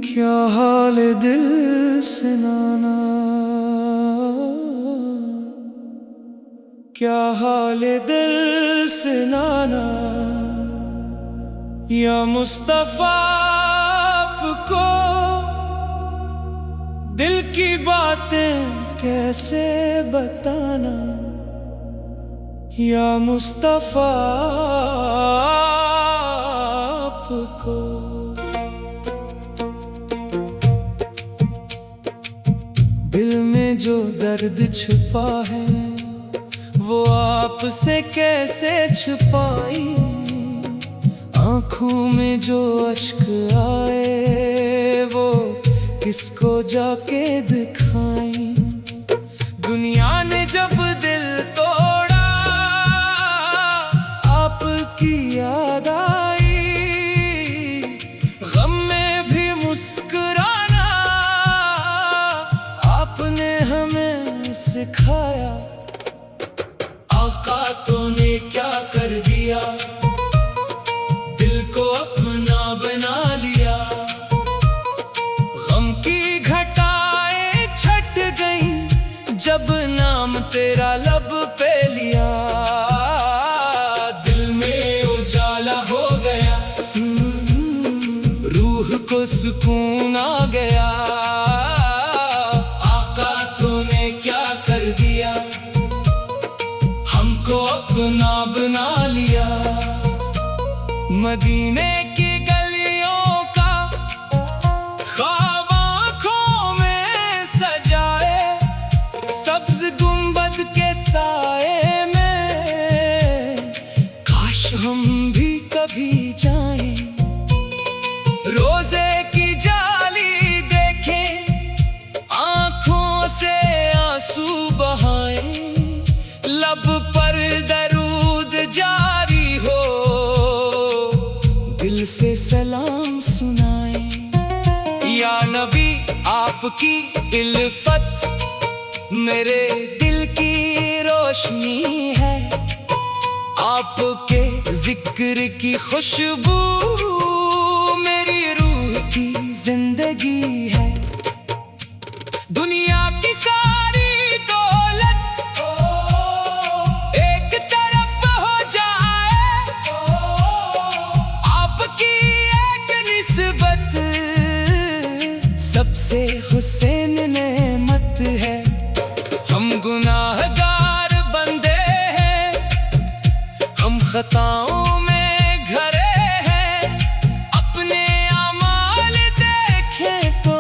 क्या हाल दिल से नाना, क्या हाल दिल से नाना, या मुस्तफा आपको दिल की बातें कैसे बताना, या मुस्तफा आपको। दिल में जो दर्द छुपा है वो आपसे कैसे छुपाई, आँखों में जो अश्क आए वो किसको जाके दिखाई। दुनिया ने जब दिल तोड़ा आपकी याद आई, गम में भी मुस्कुराना आपने हमें सिखाया। आका तूने क्या कर दिया, दिल को अपना बना लिया। गम की घटाएं छट गईं जब नाम तेरा लब पे लिया। दिल में उजाला हो गया, रूह को सुकून आ गया। आका तूने क्या कर दिया, हमको अपना बना लिया। मदीने की गलियों का ख्वाब आँखों में सजाए, सब्ज गुंबद के साए में काश हम भी कभी जाएं। रोजे की जाली देखें, आँखों से आंसू बहाएं, लब पर दरूद जारी हो, दिल से सलाम सुनाएं। या नबी आपकी इल्फत मेरे दिल की रोशनी है, आपके जिक्र की खुशबू मेरी रूह की जिंदगी है। दुनिया की सारी दौलत एक तरफ हो जाए, आपकी एक निस्बत सबसे हुसैन नेमत है। हम गुनाहगार बंदे हैं, हम खताओं में घरे हैं, अपने अमाल देखें तो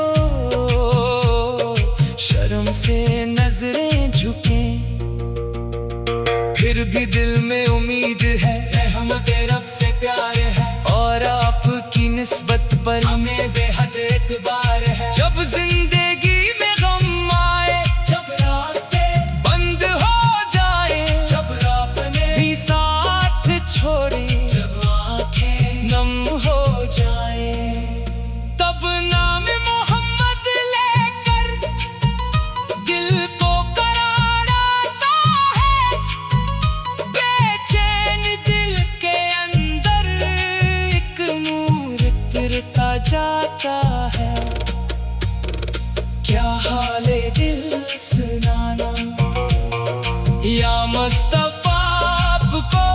शर्म से नजरें झुकें। फिर भी दिल में उम्मीद है, रहमत रब से प्यार है, और आपकी निस्बत पर हमें बेहद एतबार है। जब जिंदगी में गम आए, जब रास्ते बंद हो जाए, जब रब ने भी साथ छोड़े, जब आंखें नम हो जाए, तब नाम मोहम्मद लेकर दिल को करार आता है। बेचैन दिल के अंदर एक नूर उतरता जाता है। क्या हाल दिल सुनाना, या मुस्तफा आपको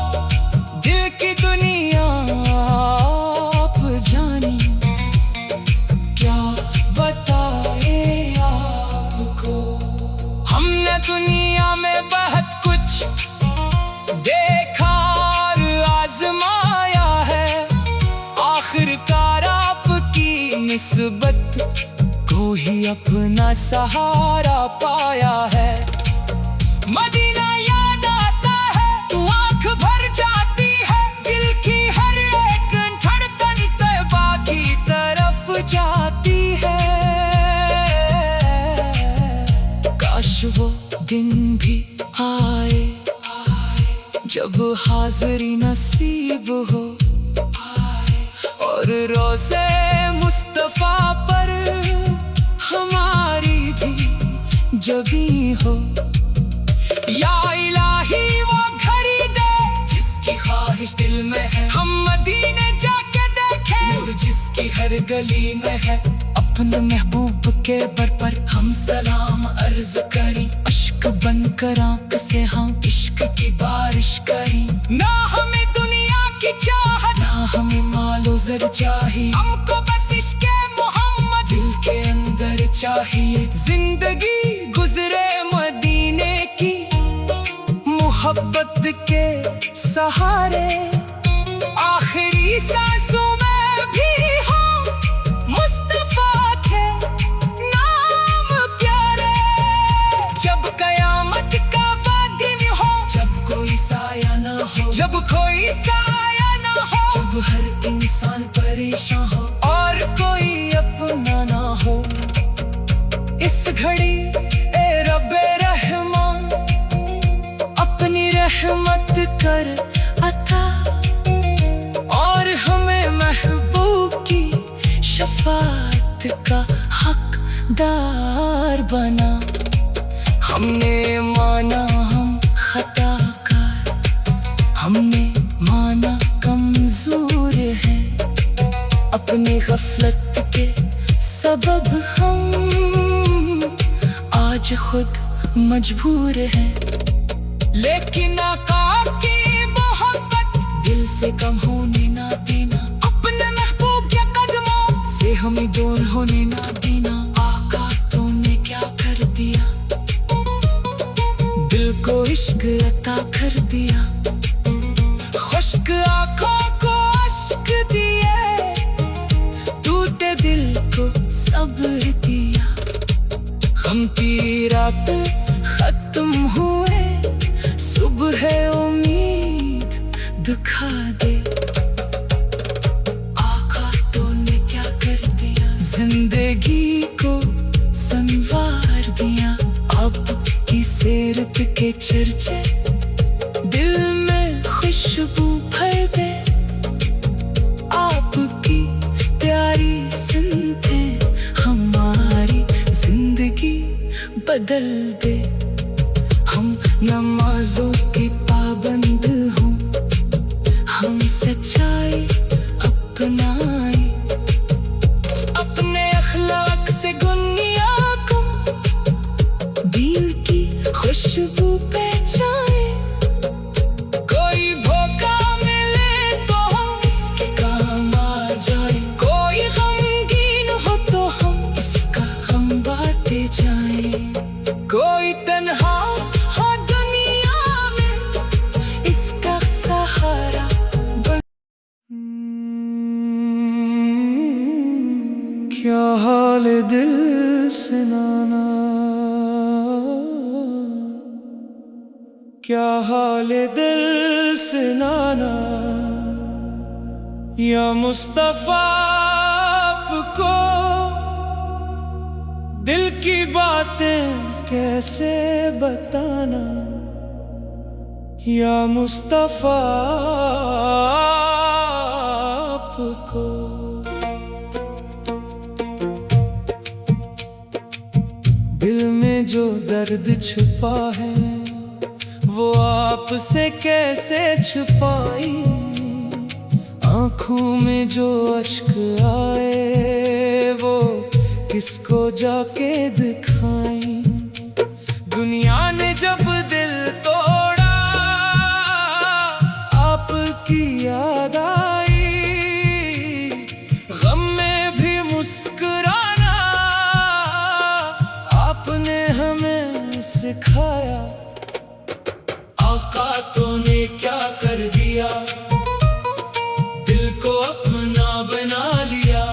दिल की दुनिया आप जाने, क्या बताए आपको। हमने दुनिया में बहुत कुछ देखा और आजमाया है, आखिरकार आपकी निस्बत को ही अपना सहारा पाया है। मदीना याद आता है तो आँख भर जाती है, दिल की हर एक धड़कन तैबा की तरफ जाती है। काश वो दिन भी आए जब हाज़िरी नसीब हो, और रोज़े मुस्तफा पर हमारी भी जगह हो। या इलाही वो घड़ी दे जिसकी ख्वाहिश दिल में है, हम मदीने हर गली में है। अपने महबूब के बर पर हम सलाम अर्ज करें, अश्क बनकर आंख से हम इश्क की बारिश करें। ना हमें दुनिया की चाहत, ना हमें मालो ज़र चाहिए, हमको बस इश्क मोहम्मद दिल के अंदर चाहिए। जिंदगी गुजरे मदीने की मोहब्बत के सहारे, आखिरी सांसों में भी हो मुस्तफा के नाम प्यारे। जब कयामत का दिन हो, जब कोई साया ना हो, जब कोई साया ना हो, जब हर इंसान परेशान हो और कोई अपना ना हो, इस घड़ी ए रब्बे रहमान अपनी रहमत कर अता, और हमें महबूब की शफाअत का हकदार बना। हमने माना हम खताकार, हमने माना कमजोर है, अपनी गफलत के सबब हम आज खुद मजबूर हैं। लेकिन आका की मोहब्बत दिल से कम होने ना देना, अपने महबूब के कदमों से हमें दूर होने ना देना। आका तूने क्या कर दिया, दिल को इश्क अता कर दिया, खुश्क आंखों को अश्क दिए, टूटे दिल को सब्र दिया। गम की रात खत्म हुए, सुबह उम्मीद दिखा दे। आका तूने क्या कर दिया, जिंदगी को संवार दिया। अब की सीरत के चर्चे दिल में खुशबू भर दे, आपकी प्यारी सुनते हमारी जिंदगी बदल दे। हम नमाजों की पाबंद हों, हम सच्चाई अपनाए, अपने अखलाक से दुनिया को दीन की खुशबू पहचाने। कोई भूखा मिले तो हम इसके काम आ जाए, कोई गमगीन हो तो हम इसका गम बांटे जाए, कोई तन्हा हो दुनिया में इसका सहारा बन। क्या हाल दिल से नाना, क्या हाल दिल से नाना, या मुस्तफा आपको दिल की बातें कैसे बताना, या मुस्तफा आपको। दिल में जो दर्द छुपा है वो आपसे कैसे छुपाई, आँखों में जो अश्क आए वो किसको जाके दिखाई। दुनिया ने जब दिल तोड़ा आपकी याद आई, गम में भी मुस्कुराना आपने हमें सिखाया। आका तूने क्या कर दिया, दिल को अपना बना लिया।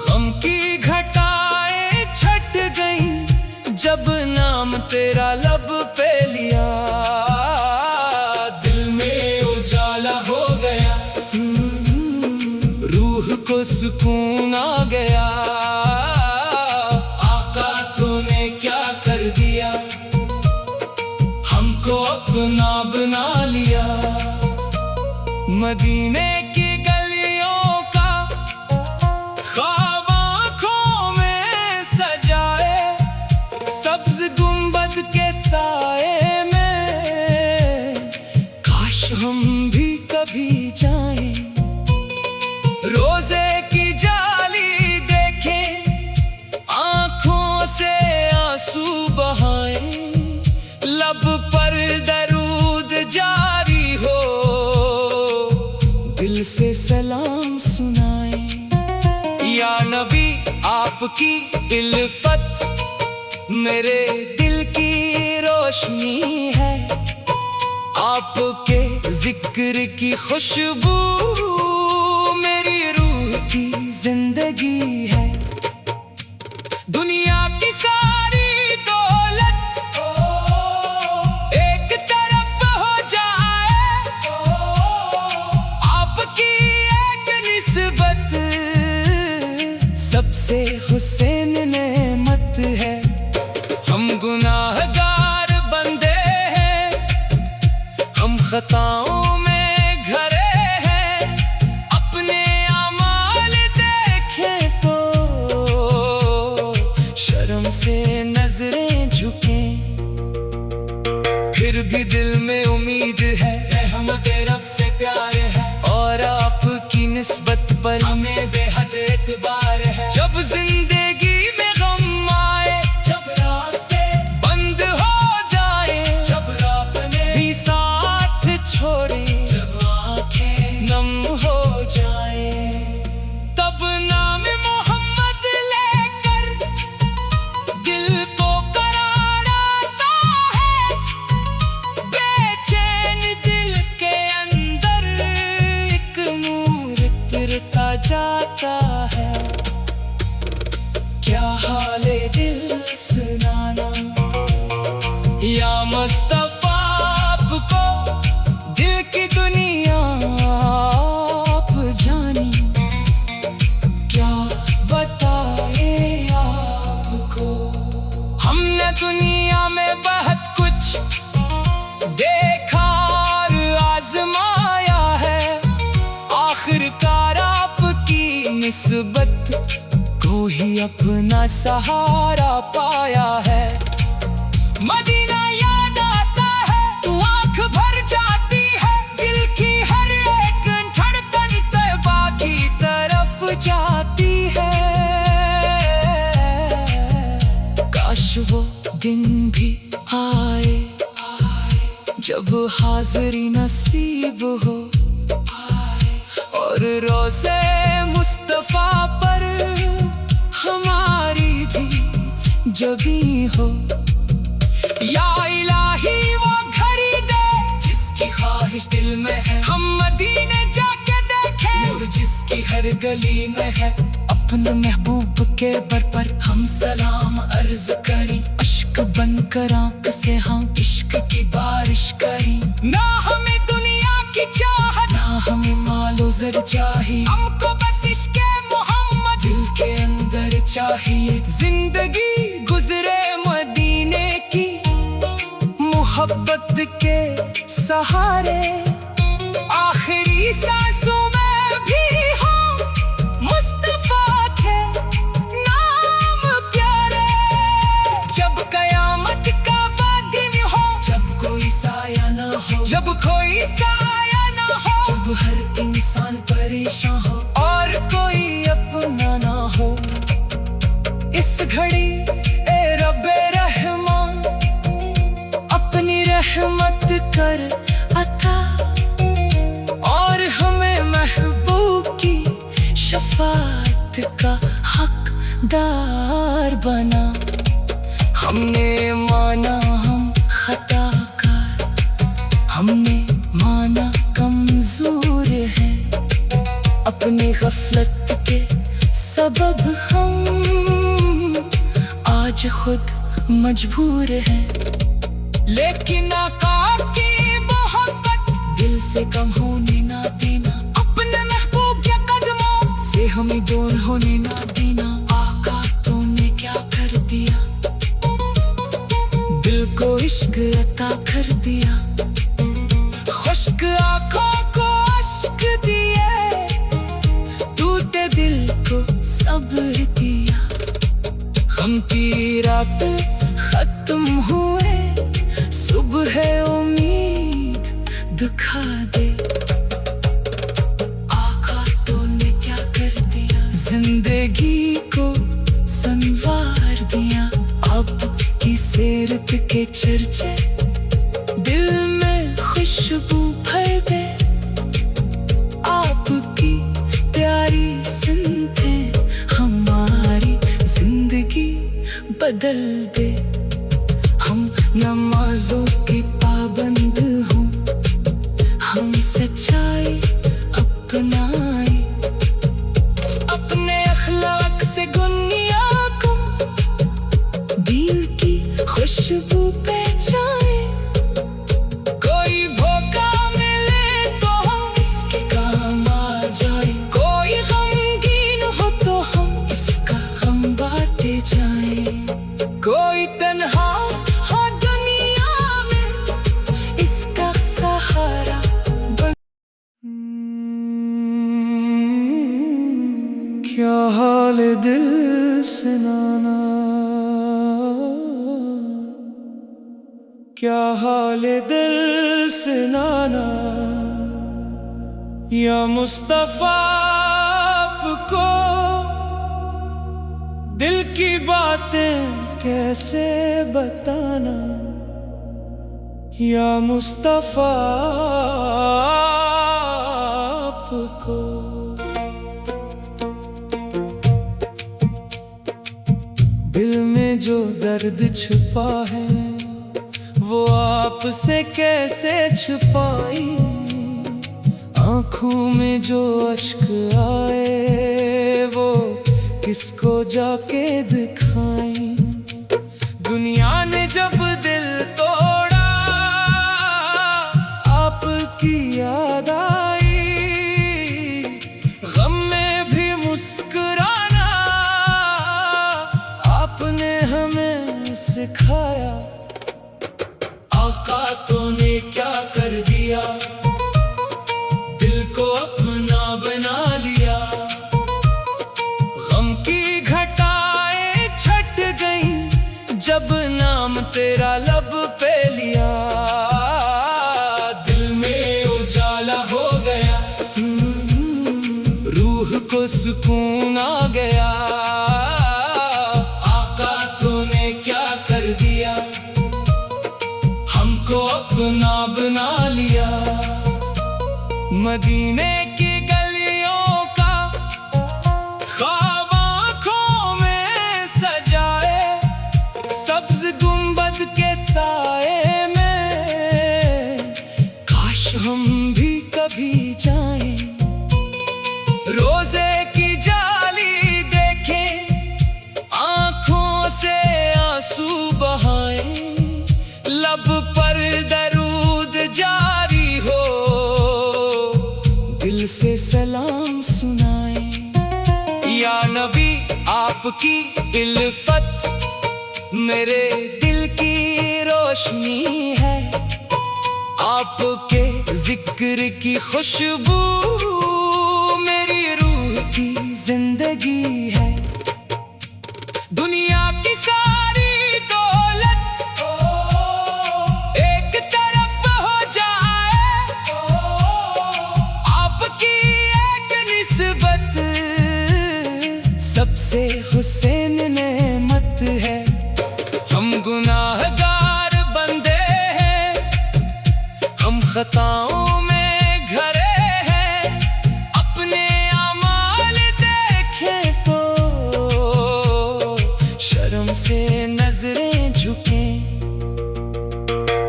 गम की घटाएं छट गईं जब नाम तेरा लब पे लिया। दिल में उजाला हो गया, रूह को सुकून आ गया। आका तूने क्या कर दिया, हमको अपना बना लिया। मदीने की गलियों का ख्वाब आँखों में सजाए, सब्ज गुंबद के साए में काश हम भी कभी जाएं। रोजे आपकी इल्फत मेरे दिल की रोशनी है, आपके जिक्र की खुशबू मेरी रूह की जिंदगी है। दुनिया की सारी दौलत एक तरफ हो जाए, आपकी एक निस्बत सबसे हुसैन नेमत है। हम गुनाहगार बंदे हैं, हम खताओं में घरे हैं, अपने अमाल देखें तो शर्म से नजरें झुकें। फिर भी दिल में उम्मीद है, रहमत रब से प्यार है, और आपकी निस्बत पर हमें बेहद एतबार है। जब जिंदगी में गम आए, जब रास्ते बंद हो जाए, जब रब ने भी साथ छोड़े, जब आंखें नम हो जाए, तब नाम मोहम्मद लेकर दिल को करार आता है। बेचैन दिल के अंदर एक नूर तिरता जाता है। क्या हाले दिल सुनाना या मुस्तफा आपको, दिल की दुनिया आप जानी, क्या बताए आपको। हमने दुनिया में बहुत कुछ देखा और आजमाया है, आखिरकार आपकी निस्बत को ही अपना सहारा पाया है। मदीना याद आता है तो आंख भर जाती है, दिल की हर एक धड़कन तैबा की तरफ जाती है। काश वो दिन भी आए जब हाज़िरी नसीब हो, और रोज़े मुस्तफा पर हमारी भी जगी हो। या इलाही वो घड़ी दे जिसकी ख्वाहिश दिल में है, हम मदीने जाके देखें नूर जिसकी हर गली में है। अपने महबूब के बर पर हम सलाम अर्ज करें, अश्क बनकर आंख से हम इश्क की बारिश करें। ना हमें दुनिया की चाहत, ना हमें मालो ज़र चाहिए, हमको बस इश्क़ मोहम्मद दिल के अंदर चाहिए। जिंदगी गुजरे मदीने की मोहब्बत के सहारे, आखिरी सांसों में भी हो मुस्तफा के नाम प्यारे। जब कयामत का वो दिन हो, जब कोई साया ना हो, जब कोई साया ना हो, जब हर इंसान परेशान हो और कोई अपना ना हो, इस घड़ी ए रब्बे रहमान अपनी रहमत कर अता, और हमें महबूब की शफाअत का हकदार बना। हमने माना हम खताकार, हमने माना कमजोर है, अपनी गफलत के सबब हम आज खुद मजबूर हैं। लेकिन आका की मोहब्बत दिल से कम होने ना देना, अपने महबूब के कदमों से हमें दूर होने ना देना। आका तूने क्या कर दिया, दिल को इश्क अता कर दिया, खुश्क आंखों को अश्क दिए, टूटे दिल को सब्र दिया। गम की रात खत्म हुए, सुबह उम्मीद दिखा दे। आका तूने क्या कर दिया, जिंदगी को संवार दिया। अब की सीरत के चर्चे दिल में खुशबू भर दे, आपकी प्यारी सुनते हमारी बदल दे। हम नमाजों के पाबंद हों, हम सच्चाई अपनाए, अपने अखलाक से दुनिया को दीन की खुशबू पहचाए। कोई भूखा मिले तो हम इसके काम आ जाए, कोई गमगीन हो तो हम इसका गम बांटे जाए। कोई तन्हा हो दुनिया में इसका सहारा बन। क्या हाल है दिल से नाना, क्या हाल है दिल से नाना, या मुस्तफा आपको दिल की बातें कैसे बताना, या मुस्तफा आपको। दिल में जो दर्द छुपा है वो आपसे कैसे छुपाई, आँखों में जो अश्क आए वो किसको जाके दिखाई। दुनिया ने जब दिल तोड़ा आपकी याद आई, गम में भी मुस्कुराना आपने हमें सिखाया। आका तूने क्या कर दिया, दिल को अपना बना लिया। गम की घटाएं छट गईं जब नाम तेरा लब पे लिया। दिल में उजाला हो गया, रूह को सुकून आ गया। आका तूने क्या कर दिया, हमको अपना बना लिया। मदीने की गलियों का ख्वाब आँखों में सजाए, सब्ज गुंबद के साए में काश हम भी कभी जाएं। रोजे की जाली देखें, आँखों से आंसू बहाएं, लब पर दरूद जारी हो, दिल से सलाम सुनाए। या नबी आपकी इल्फत मेरे दिल की रोशनी है, आपके जिक्र की खुशबू मेरी रूह की जिंदगी है। दुनिया की सारी दौलत एक तरफ हो जाए, आपकी एक निस्बत सबसे हुसैन नेमत है। हम गुनाहगार बंदे हैं, हम खताओं में घरे हैं, अपने अमाल देखें तो शर्म से नजरें झुकें।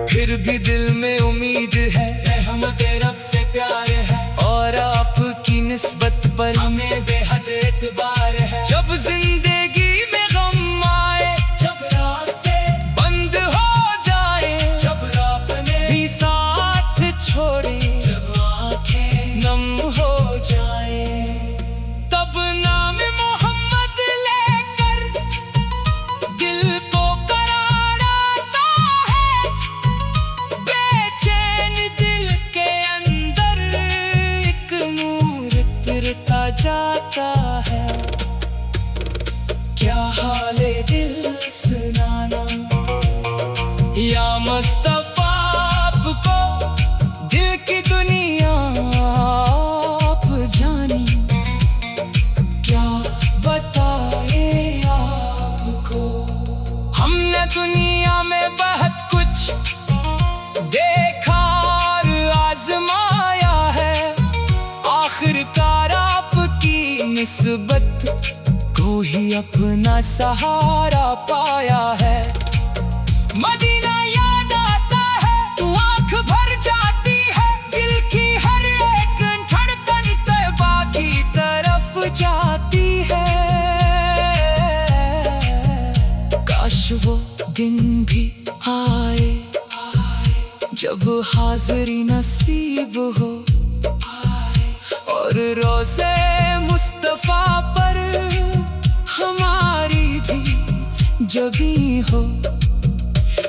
फिर भी दिल में उम्मीद है, रहमत रब से प्यार है, और आपकी निस्बत पर हमें बेहद एतबार है। जब जिंदगी में गम आए, जब रास्ते बंद हो जाए, जब आपने भी साथ छोड़े, जब आंखें नम हो जाए, तब नाम मोहम्मद लेकर दिल को करार आता है। बेचैन दिल के अंदर एक नूर उतरता जाता है। क्या हाल है दिल सुनाना, या मुस्तफा आपको दिल की दुनिया आप जानी। क्या बताए आपको, हमने दुनिया में बहुत कुछ देखा और आजमाया है, आखिरकार आपकी निस्बत को ही अपना सहारा पाया है। मदीना याद आता है तो आंख भर जाती है, दिल की हर एक धड़कन तैयबा की तरफ जाती है। काश वो दिन भी आए जब हाज़िरी नसीब हो और रोज़े मुस्तफ़ा पर हमारी भी जबी हो।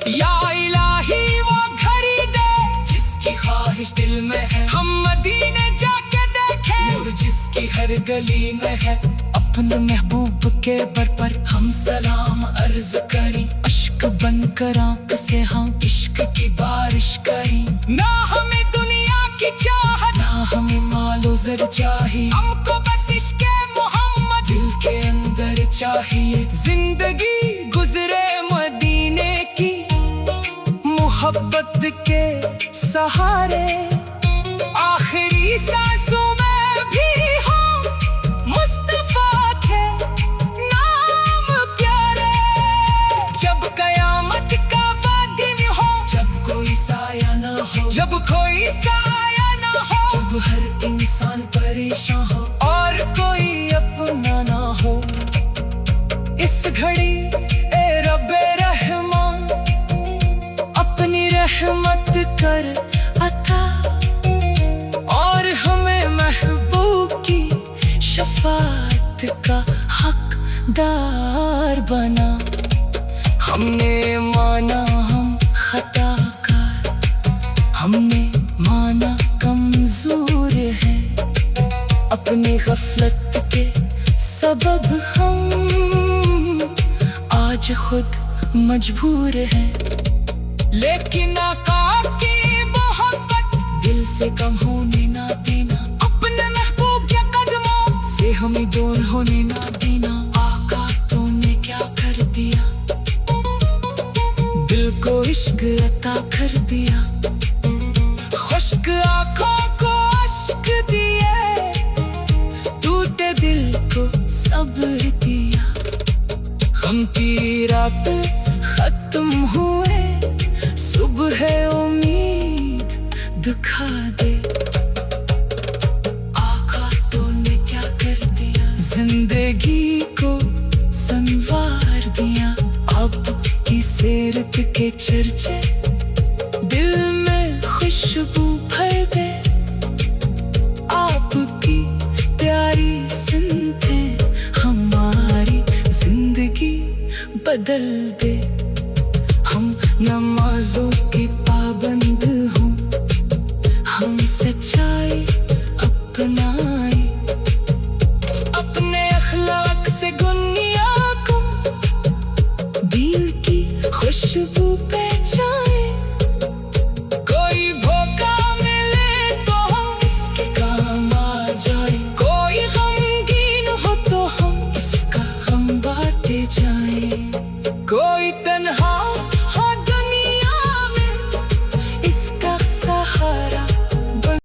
या इलाही वो घड़ी दे जिसकी ख्वाहिश दिल में है, हम मदीने जाके देखें नूर जिसकी हर गली में है। अपने महबूब के बर पर हम सलाम अर्ज करें, अश्क बनकर आंख से हम इश्क की बारिश करें। ना हमें दुनिया की चाहत, ना हमें मालो ज़र चाहिए, हमको बस इश्क़ मोहम्मद दिल के अंदर चाहिए। जिंदगी गुजरे मदीने की मोहब्बत के सहारे, आखिरी सांसों में भी हो मुस्तफ़ा के नाम प्यारे। जब कयामत का दिन हो, जब कोई साया ना हो, जब कोई साया ना हो, जब हर इंसान परेशान हो और कोई अपना ना हो, इस घड़ी ए रब्बे रहमान अपनी रहमत कर अता और हमें महबूब की शफाअत का हकदार बना। हमने माना हम खताकार, हमने माना कमजोर है, अपनी गफलत के सबब हम आज खुद मजबूर हैं। लेकिन आका की मोहब्बत दिल से कम होने ना देना, अपने महबूब के कदमों से हमें दूर होने ना देना। आका तूने क्या कर दिया, दिल को इश्क अता कर दिया, खुश्क आँखों को अश्क दिए, टूटे दिल को सब्र दिया। गम की रात खत्म हुए, सुबह उम्मीद दिखा दे। आका तूने क्या कर दिया, जिंदगी को संवार दिया। अब की सीरत के चर्चे दिल में खुशबू भर दे, आपकी प्यारी सुनते हमारी जिंदगी बदल दे। हम नमाजों की पाबंद हों, हम सच्चाई अपनाए, अपने अखलाक से दुनिया को दीन की खुशबू पहचाने। कोई भूखा मिले तो हम इसके काम आ जाए, कोई गमगीन हो तो हम इसका गम बांटे जाए। कोई तन्हा हो दुनिया में इसका सहारा बन।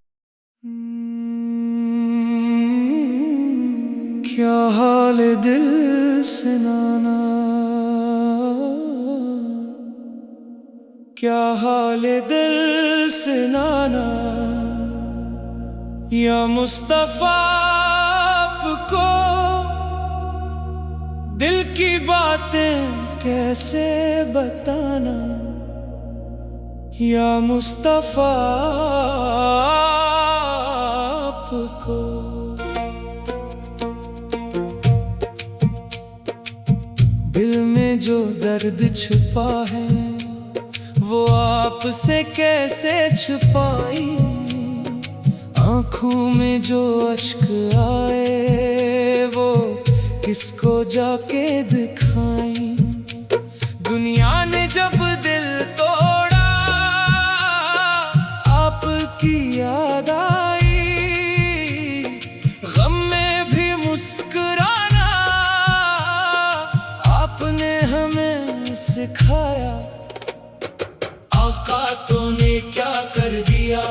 क्या हाल दिल से नाना, क्या हाल दिल से नाना, या मुस्तफा आपको दिल की बातें कैसे बताना, या मुस्तफा आपको। दिल में जो दर्द छुपा है वो आपसे कैसे छुपाई, आँखों में जो अश्क आए वो किसको जाके दिखाई। दुनिया ने जब दिल तोड़ा आपकी याद आई, गम में भी मुस्कुराना आपने हमें सिखाया। आका तूने क्या कर दिया,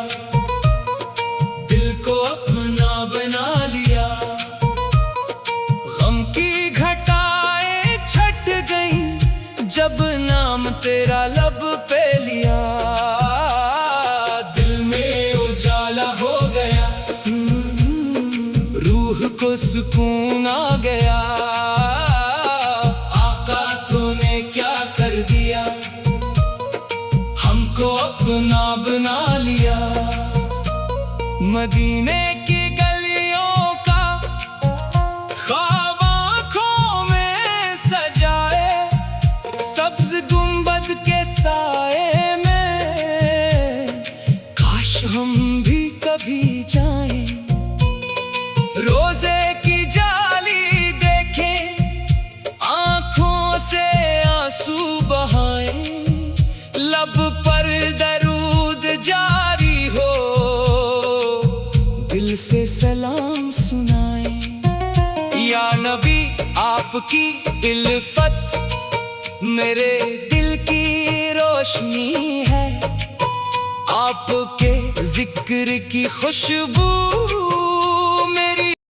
दिल को अपना बना लिया, गम की घटा रूह को सुकून आ गया। आका तूने क्या कर दिया, हमको अपना बना लिया। मदीने की गलियों का ख्वाब आँखों में सजाए, सब्ज गुंबद के साए में काश हम भी कभी जाएं। रोजे की जाली देखें, आँखों से आंसू बहाएं, लब पर दरूद जारी हो, दिल से सलाम सुनाएं। या नबी आपकी इल्फत मेरे दिल की रोशनी है, आपके जिक्र की खुशबू